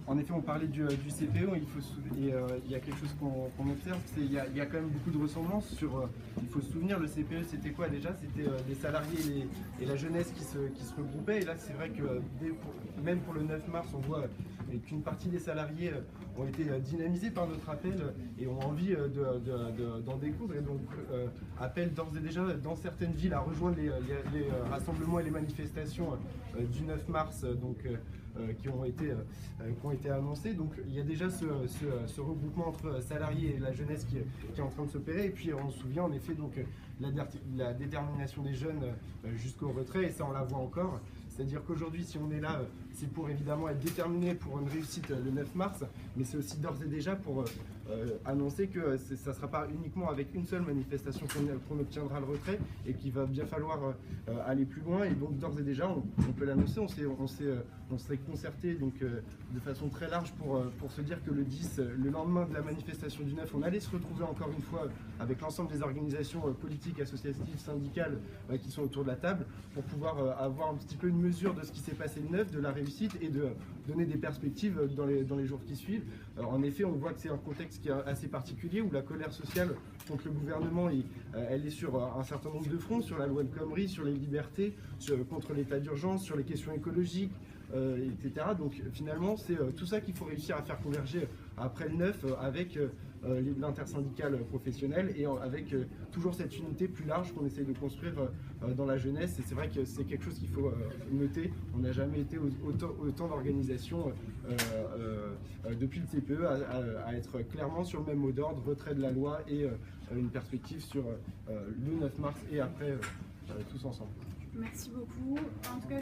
En effet, on parlait du CPE, il y a quelque chose qu'on observe, c'est qu'il y a quand même beaucoup de ressemblances il faut se souvenir, le CPE c'était quoi déjà? C'était les salariés et la jeunesse qui se regroupaient, et là c'est vrai que même pour le 9 mars, on voit qu'une partie des salariés ont été dynamisés par notre appel et ont envie d'en découdre, et donc appellent d'ores et déjà dans certaines villes à rejoindre les rassemblements et les manifestations du 9 mars, qui ont été annoncés. Donc il y a déjà ce regroupement entre salariés et la jeunesse qui est en train de s'opérer. Et puis on se souvient en effet la détermination des jeunes jusqu'au retrait, et ça on la voit encore. C'est-à-dire qu'aujourd'hui, si on est là, c'est pour évidemment être déterminé pour une réussite le 9 mars, mais c'est aussi d'ores et déjà pour annoncer que ça ne sera pas uniquement avec une seule manifestation qu'on obtiendra le retrait, et qu'il va bien falloir aller plus loin. Et donc d'ores et déjà, on peut l'annoncer, on s'est concerté de façon très large pour se dire que le 10, le lendemain de la manifestation du 9, on allait se retrouver encore une fois avec l'ensemble des organisations politiques, associatives, syndicales qui sont autour de la table, pour pouvoir avoir un petit peu une mesure de ce qui s'est passé le 9, de la réussite, et de donner des perspectives dans les jours qui suivent. Alors, en effet, on voit que c'est un contexte qui est assez particulier, où la colère sociale contre le gouvernement, elle est sur un certain nombre de fronts, sur la loi de Khomri, sur les libertés, contre l'état d'urgence, sur les questions écologiques, etc. Donc finalement, c'est tout ça qu'il faut réussir à faire converger après le 9 avec l'intersyndicale professionnelle, et avec toujours cette unité plus large qu'on essaie de construire dans la jeunesse. Et c'est vrai que c'est quelque chose qu'il faut noter. On n'a jamais été autant d'organisations depuis le CPE à être clairement sur le même mot d'ordre: retrait de la loi et une perspective sur le 9 mars et après, tous ensemble. Merci beaucoup. En tout cas,